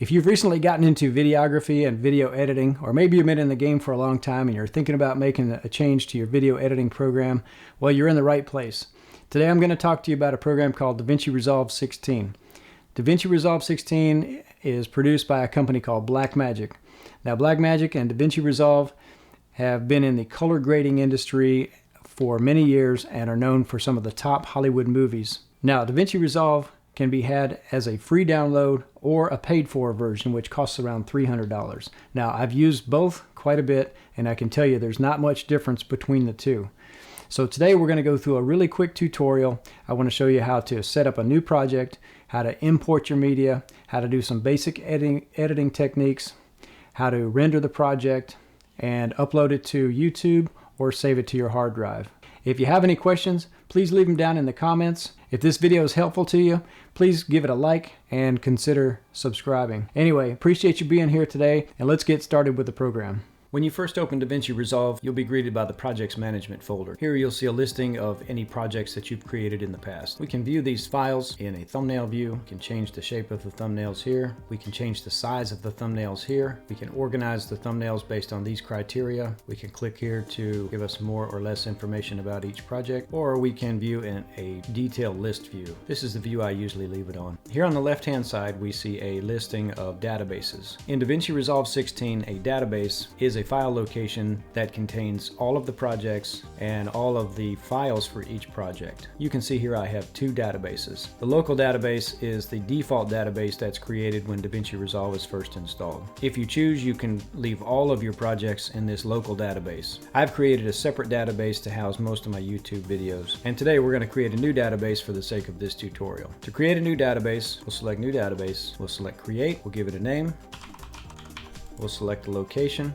If you've recently gotten into videography and video editing, or maybe you've been in the game for a long time and you're thinking about making a change to your video editing program, well, you're in the right place. Today I'm going to talk to you about a program called Davinci Resolve 16. Davinci Resolve 16 is produced by a company called Blackmagic. Now, Blackmagic and Davinci Resolve have been in the color grading industry for many years and are known for some of the top Hollywood movies. Now, Davinci Resolve can be had as a free download or a paid-for version, which costs around $300. Now, I've used both quite a bit, and I can tell you there's not much difference between the two. So today we're going to go through a really quick tutorial. I want to show you how to set up a new project, how to import your media, how to do some basic editing techniques, how to render the project, and upload it to YouTube or save it to your hard drive. If you have any questions, please leave them down in the comments. If this video is helpful to you, please give it a like and consider subscribing. Anyway, appreciate you being here today, and let's get started with the program. When you first open Davinci Resolve, you'll be greeted by the Projects Management folder. Here you'll see a listing of any projects that you've created in the past. We can view these files in a thumbnail view. We can change the shape of the thumbnails here. We can change the size of the thumbnails here. We can organize the thumbnails based on these criteria. We can click here to give us more or less information about each project, or we can view in a detailed list view. This is the view I usually leave it on. Here on the left-hand side, we see a listing of databases. In Davinci Resolve 16, a database is a file location that contains all of the projects and all of the files for each project. You can see here I have two databases. The local database is the default database that's created when Davinci Resolve is first installed. If you choose, you can leave all of your projects in this local database. I've created a separate database to house most of my YouTube videos, and today we're going to create a new database for the sake of this tutorial. To create a new database, we'll select New Database, we'll select Create, we'll give it a name, we'll select the location,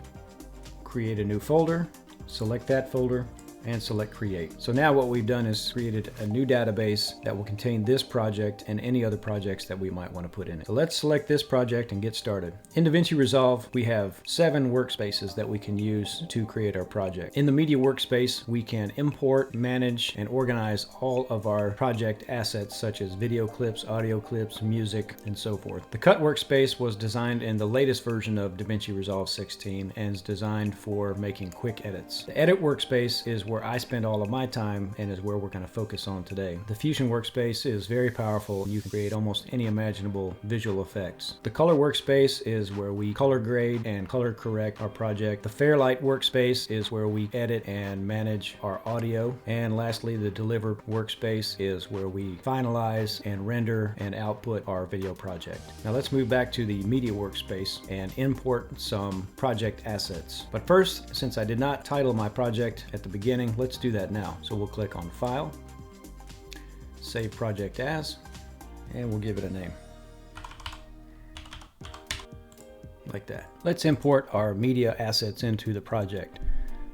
create a new folder, select that folder, and select Create. So now what we've done is created a new database that will contain this project and any other projects that we might want to put in it. So let's select this project and get started. In Davinci Resolve, we have 7 workspaces that we can use to create our project. In the media workspace, we can import, manage, and organize all of our project assets such as video clips, audio clips, music, and so forth. The cut workspace was designed in the latest version of Davinci Resolve 16 and is designed for making quick edits. The edit workspace is where I spend all of my time and is where we're going to focus on today. The Fusion workspace is very powerful. You can create almost any imaginable visual effects. The color workspace is where we color grade and color correct our project. The Fairlight workspace is where we edit and manage our audio. And lastly, the Deliver workspace is where we finalize and render and output our video project. Now let's move back to the media workspace and import some project assets. But first, since I did not title my project at the beginning, let's do that now. So we'll click on File, Save Project As, and we'll give it a name. Like that. Let's import our media assets into the project.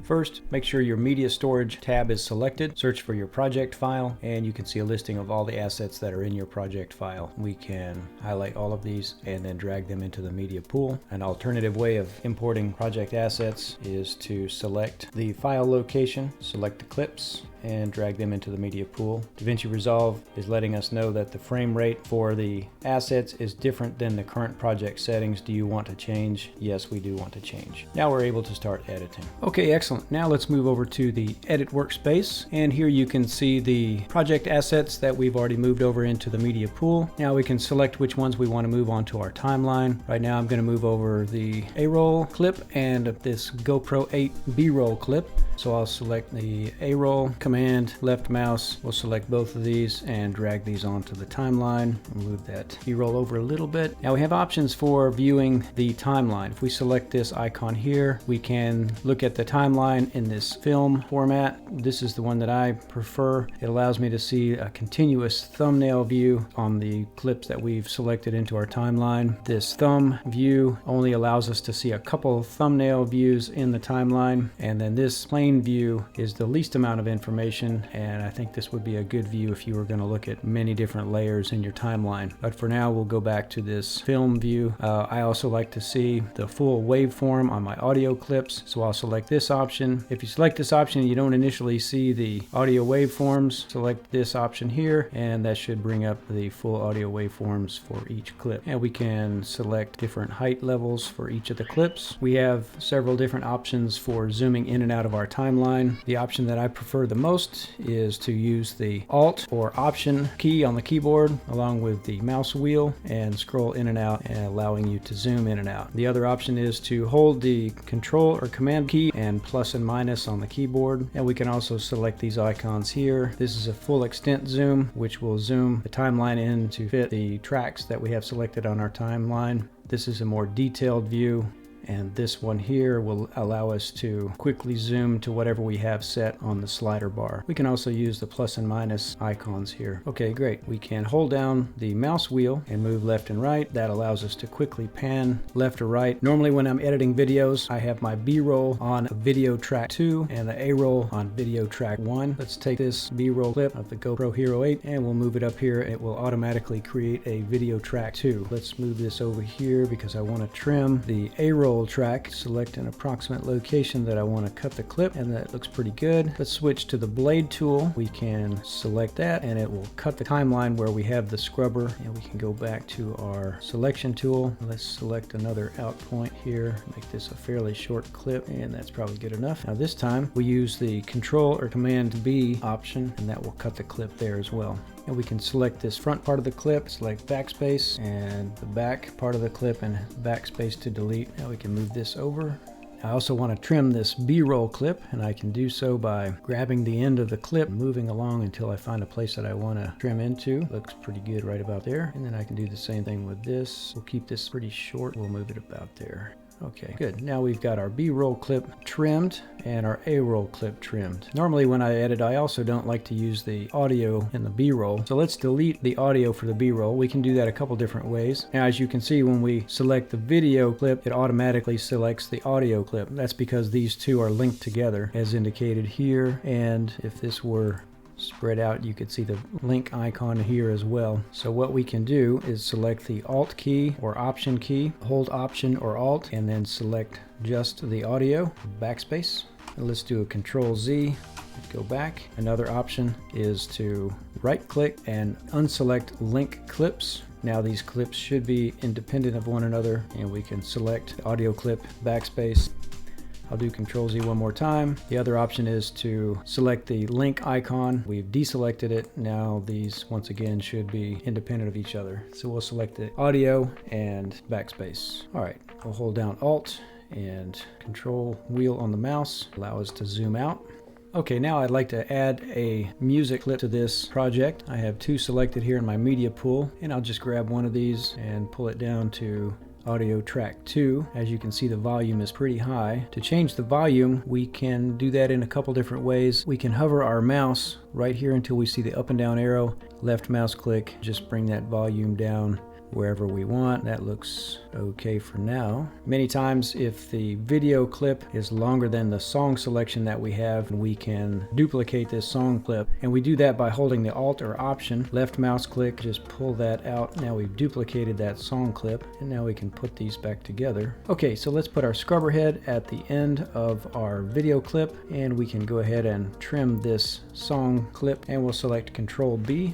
First, make sure your media storage tab is selected. Search for your project file, and you can see a listing of all the assets that are in your project file. We can highlight all of these and then drag them into the media pool. An alternative way of importing project assets is to select the file location, select the clips, and drag them into the media pool. Davinci Resolve is letting us know that the frame rate for the assets is different than the current project settings. Do you want to change? Yes, we do want to change. Now we're able to start editing. Okay, excellent. Now let's move over to the Edit workspace, and here you can see the project assets that we've already moved over into the media pool. Now we can select which ones we want to move onto our timeline. Right now I'm going to move over the A-roll clip and this GoPro 8 B-roll clip. So I'll select the A-roll command, left mouse, we'll select both of these and drag these onto the timeline. Move that B-roll over a little bit. Now we have options for viewing the timeline. If we select this icon here, we can look at the timeline in this film format. This is the one that I prefer. It allows me to see a continuous thumbnail view on the clips that we've selected into our timeline. This thumb view only allows us to see a couple thumbnail views in the timeline, and then this plain view is the least amount of information, and I think this would be a good view if you were going to look at many different layers in your timeline. But for now, we'll go back to this film view. I also like to see the full waveform on my audio clips, so I'll select this option option. If you select this option, you don't initially see the audio waveforms. Select this option here, and that should bring up the full audio waveforms for each clip. And we can select different height levels for each of the clips. We have several different options for zooming in and out of our timeline. The option that I prefer the most is to use the Alt or Option key on the keyboard along with the mouse wheel and scroll in and out, and allowing you to zoom in and out. The other option is to hold the Control or Command key and plus and minus on the keyboard, and we can also select these icons here. This is a full extent zoom, which will zoom the timeline in to fit the tracks that we have selected on our timeline. This is a more detailed view, and this one here will allow us to quickly zoom to whatever we have set on the slider bar. We can also use the plus and minus icons here. Okay, great. We can hold down the mouse wheel and move left and right. That allows us to quickly pan left or right. Normally when I'm editing videos, I have my B-roll on video track 2 and the A-roll on video track 1. Let's take this B-roll clip of the GoPro Hero 8 and we'll move it up here. It will automatically create a video track 2. Let's move this over here because I want to trim the A-roll track. Select an approximate location that I want to cut the clip, and that looks pretty good. Let's switch to the blade tool. We can select that and it will cut the timeline where we have the scrubber, and we can go back to our selection tool. Let's select another out point here, make this a fairly short clip, and that's probably good enough. Now this time we use the Control or Command B option, and that will cut the clip there as well. And we can select this front part of the clip, select backspace, and the back part of the clip and backspace to delete. Now we can move this over. I also want to trim this B-roll clip, and I can do so by grabbing the end of the clip, moving along until I find a place that I want to trim into. Looks pretty good right about there. And then I can do the same thing with this. We'll keep this pretty short. We'll move it about there. Okay, good. Now we've got our B-roll clip trimmed and our A-roll clip trimmed. Normally when I edit, I also don't like to use the audio in the B-roll. So let's delete the audio for the B-roll. We can do that a couple different ways. Now, as you can see, when we select the video clip, it automatically selects the audio clip. That's because these two are linked together as indicated here. And if this were spread out, you could see the link icon here as well. So what we can do is select the Alt key or Option key, hold Option or Alt, and then select just the audio, backspace. And let's do a Control Z, go back. Another option is to right click and unselect link clips. Now these clips should be independent of one another, and we can select audio clip, backspace. I'll do Control Z one more time. The other option is to select the link icon. We've deselected it. Now these once again should be independent of each other. So we'll select the audio and backspace. All right, we'll hold down Alt and Control wheel on the mouse, allow us to zoom out. Okay, now I'd like to add a music clip to this project. I have two selected here in my media pool, and I'll just grab one of these and pull it down to audio track 2. As you can see, the volume is pretty high. To change the volume, we can do that in a couple different ways. We can hover our mouse right here until we see the up and down arrow, left mouse click, just bring that volume down wherever we want. That looks okay for now. Many times if the video clip is longer than the song selection that we have, we can duplicate this song clip, and we do that by holding the Alt or Option, left mouse click, just pull that out. Now we've duplicated that song clip, and now we can put these back together. Okay, so let's put our scrubber head at the end of our video clip, and we can go ahead and trim this song clip, and we'll select Control B.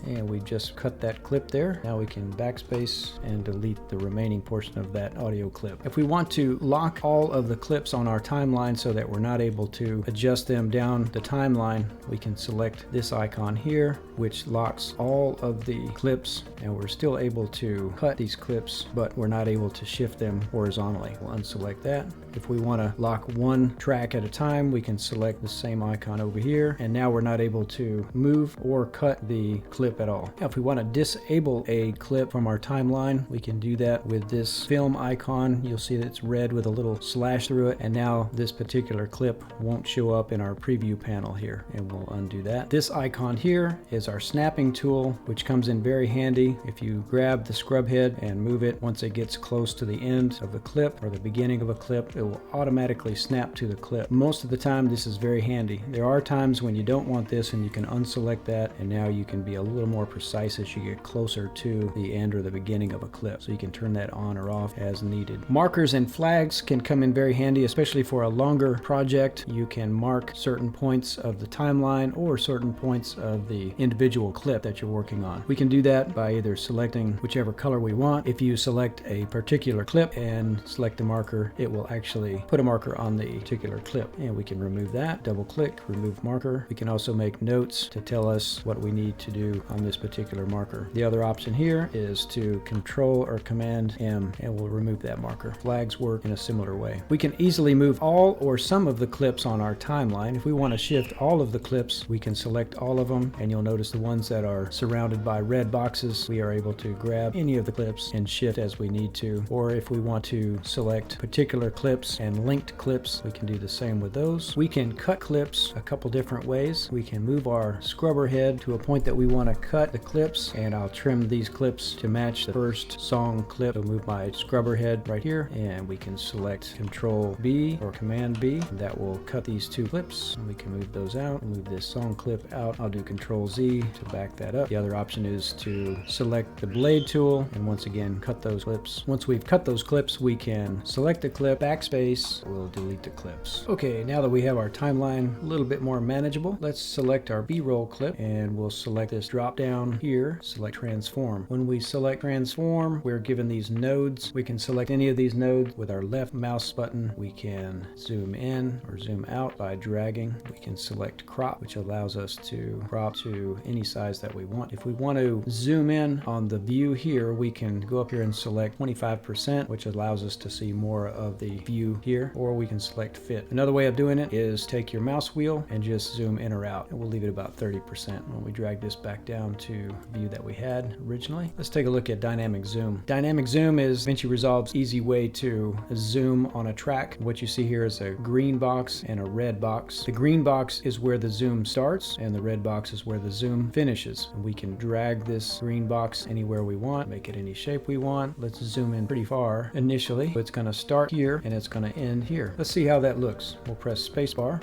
And we just cut that clip there. Now we can backspace and delete the remaining portion of that audio clip. If we want to lock all of the clips on our timeline so that we're not able to adjust them down the timeline, we can select this icon here, which locks all of the clips, and we're still able to cut these clips, but we're not able to shift them horizontally. We'll unselect that. If we want to lock one track at a time, we can select the same icon over here, and now we're not able to move or cut the clip at all. Now, if we want to disable a clip from our timeline, we can do that with this film icon. You'll see that it's red with a little slash through it, and now this particular clip won't show up in our preview panel here, and we'll undo that. This icon here is our snapping tool, which comes in very handy. If you grab the scrub head and move it, once it gets close to the end of the clip or the beginning of a clip, it will automatically snap to the clip. Most of the time this is very handy. There are times when you don't want this, and you can unselect that, and now you can be a little more precise as you get closer to the end or the beginning of a clip. So you can turn that on or off as needed. Markers and flags can come in very handy, especially for a longer project. You can mark certain points of the timeline or certain points of the individual clip that you're working on. We can do that by either selecting whichever color we want. If you select a particular clip and select the marker, it will actually put a marker on the particular clip. And we can remove that. Double click, remove marker. We can also make notes to tell us what we need to do on this particular marker. The other option here is to Control or Command M, and we'll remove that marker. Flags work in a similar way. We can easily move all or some of the clips on our timeline. If we want to shift all of the clips, we can select all of them, and you'll notice the ones that are surrounded by red boxes, we are able to grab any of the clips and shift as we need to. Or if we want to select particular clips and linked clips, we can do the same with those. We can cut clips a couple different ways. We can move our scrubber head to a point that we want to cut the clips, and I'll trim these clips to match the first song clip. So move my scrubber head right here, and we can select Control B or Command B. That will cut these two clips, and we can move those out and move this song clip out. I'll do Control Z to back that up. The other option is to select the blade tool and once again cut those clips. Once we've cut those clips, we can select the clip, backspace, we'll delete the clips. Okay, now that we have our timeline a little bit more manageable, let's select our B-roll clip, and we'll select this drop down here, select transform. When we select transform, we're given these nodes. We can select any of these nodes with our left mouse button. We can zoom in or zoom out by dragging. We can select crop, which allows us to crop to any size that we want. If we want to zoom in on the view here, we can go up here and select 25%, which allows us to see more of the view here, or we can select fit. Another way of doing it is take your mouse wheel and just zoom in or out, and we'll leave it about 30%. When we drag this back down to the view that we had originally, let's take a look at dynamic zoom. Dynamic zoom is Davinci Resolve's easy way to zoom on a track. What you see here is a green box and a red box. The green box is where the zoom starts, and the red box is where the zoom finishes. And we can drag this green box anywhere we want, make it any shape we want. Let's zoom in pretty far initially. So it's going to start here and it's going to end here. Let's see how that looks. We'll press spacebar.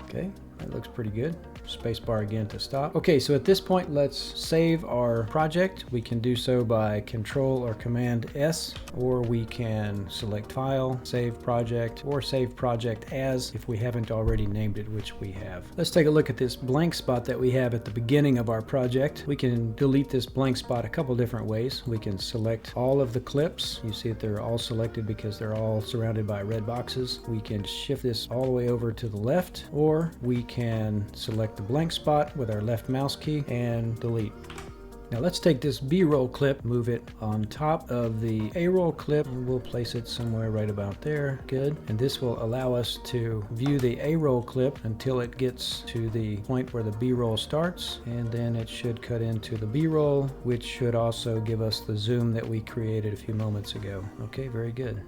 Okay, that looks pretty good. Spacebar again to stop. Okay, so at this point, let's save our project. We can do so by Control or Command S, or we can select File, Save Project, or Save Project As if we haven't already named it, which we have. Let's take a look at this blank spot that we have at the beginning of our project. We can delete this blank spot a couple different ways. We can select all of the clips. You see that they're all selected because they're all surrounded by red boxes. We can shift this all the way over to the left, or we can select the blank spot with our left mouse key and delete. Now let's take this B-roll clip, move it on top of the A-roll clip, and we'll place it somewhere right about there. Good. And this will allow us to view the A-roll clip until it gets to the point where the B-roll starts, and then it should cut into the B-roll, which should also give us the zoom that we created a few moments ago. Okay, very good.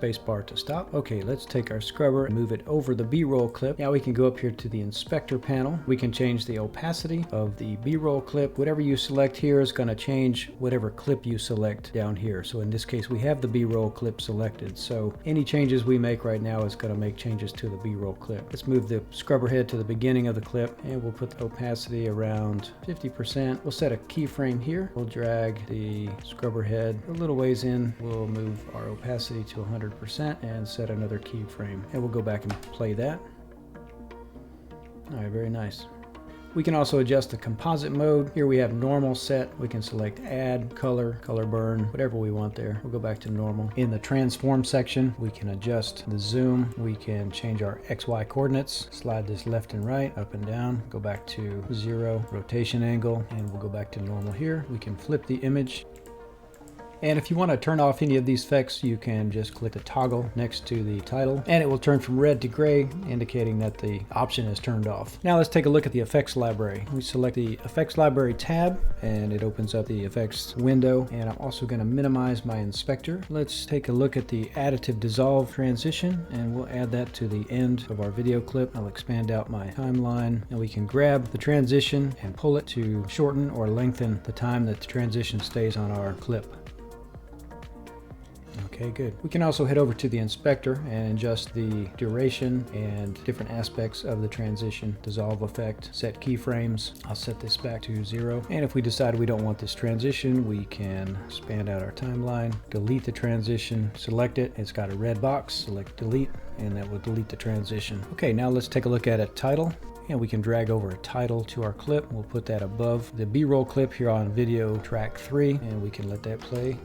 Spacebar to stop. Okay, let's take our scrubber and move it over the B-roll clip. Now we can go up here to the inspector panel. We can change the opacity of the B-roll clip. Whatever you select here is going to change whatever clip you select down here. So in this case, we have the B-roll clip selected. So any changes we make right now is going to make changes to the B-roll clip. Let's move the scrubber head to the beginning of the clip, and we'll put the opacity around 50%. We'll set a keyframe here. We'll drag the scrubber head a little ways in. We'll move our opacity to 100% and set another keyframe, and we'll go back and play that. All right, very nice. We can also adjust the composite mode. Here we have normal set. We can select add, color, color burn, whatever we want there. We'll go back to normal. In the transform section, we can adjust the zoom. We can change our XY coordinates, slide this left and right, up and down, go back to 0, rotation angle, and we'll go back to normal here. We can flip the image. And if you want to turn off any of these effects, you can just click the toggle next to the title, and it will turn from red to gray, indicating that the option is turned off. Now let's take a look at the effects library. We select the effects library tab, and it opens up the effects window, and I'm also going to minimize my inspector. Let's take a look at the additive dissolve transition, and we'll add that to the end of our video clip. I'll expand out my timeline, and we can grab the transition and pull it to shorten or lengthen the time that the transition stays on our clip. Okay, good. We can also head over to the inspector and adjust the duration and different aspects of the transition. Dissolve effect, set keyframes. I'll set this back to 0. And if we decide we don't want this transition, we can expand out our timeline, delete the transition, select it. It's got a red box, select delete, and that will delete the transition. Okay, now let's take a look at a title. And we can drag over a title to our clip. We'll put that above the B-roll clip here on video track 3, and we can let that play.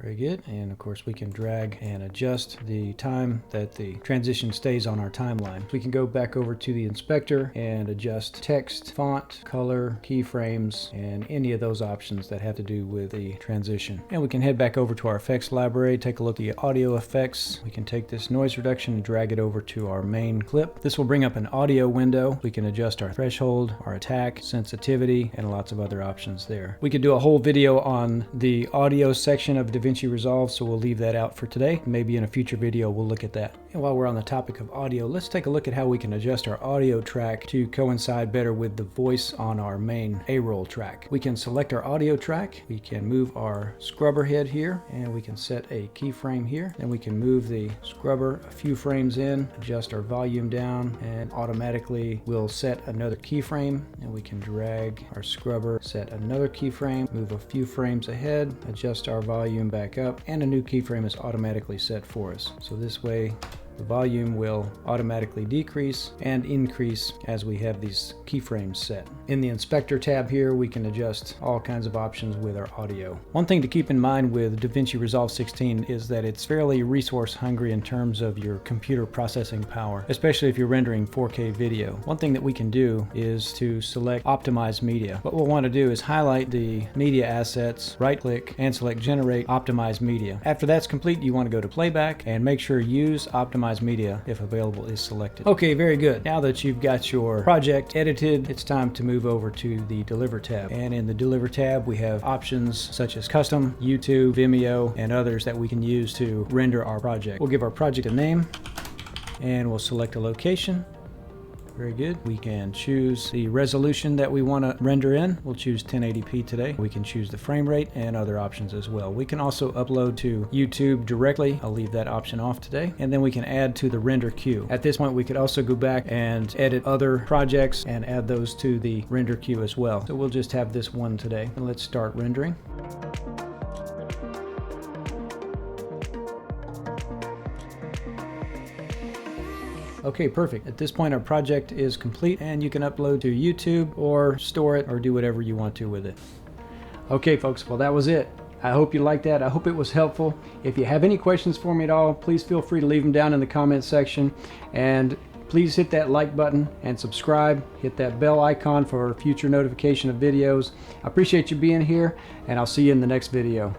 Very good. And of course we can drag and adjust the time that the transition stays on our timeline. We can go back over to the inspector and adjust text, font, color, keyframes, and any of those options that have to do with the transition. And we can head back over to our effects library, take a look at the audio effects. We can take this noise reduction and drag it over to our main clip. This will bring up an audio window. We can adjust our threshold, our attack, sensitivity, and lots of other options there. We could do a whole video on the audio section of Davinci Resolve, so we'll leave that out for today. Maybe in a future video we'll look at that. And while we're on the topic of audio, let's take a look at how we can adjust our audio track to coincide better with the voice on our main A-roll track. We can select our audio track, we can move our scrubber head here, and we can set a keyframe here. Then we can move the scrubber a few frames in, adjust our volume down, and automatically we'll set another keyframe. And we can drag our scrubber, set another keyframe, move a few frames ahead, adjust our volume back up, and a new keyframe is automatically set for us. So this way the volume will automatically decrease and increase as we have these keyframes set. In the inspector tab here, we can adjust all kinds of options with our audio. One thing to keep in mind with Davinci Resolve 16 is that it's fairly resource hungry in terms of your computer processing power, especially if you're rendering 4K video. One thing that we can do is to select Optimize Media. What we'll want to do is highlight the media assets, right click, and select Generate Optimize Media. After that's complete, you want to go to Playback and make sure Use Optimize Media, if available, is selected. Okay, very good. Now that you've got your project edited, it's time to move over to the Deliver tab. And in the Deliver tab, we have options such as Custom, YouTube, Vimeo, and others that we can use to render our project. We'll give our project a name, and we'll select a location. Very good. We can choose the resolution that we want to render in. We'll choose 1080p today. We can choose the frame rate and other options as well. We can also upload to YouTube directly. I'll leave that option off today. And then we can add to the render queue. At this point, we could also go back and edit other projects and add those to the render queue as well. So we'll just have this one today. And let's start rendering. Okay, perfect. At this point, our project is complete and you can upload to YouTube or store it or do whatever you want to with it. Okay, folks, well, that was it. I hope you liked that. I hope it was helpful. If you have any questions for me at all, please feel free to leave them down in the comments section. And please hit that like button and subscribe. Hit that bell icon for future notification of videos. I appreciate you being here, and I'll see you in the next video.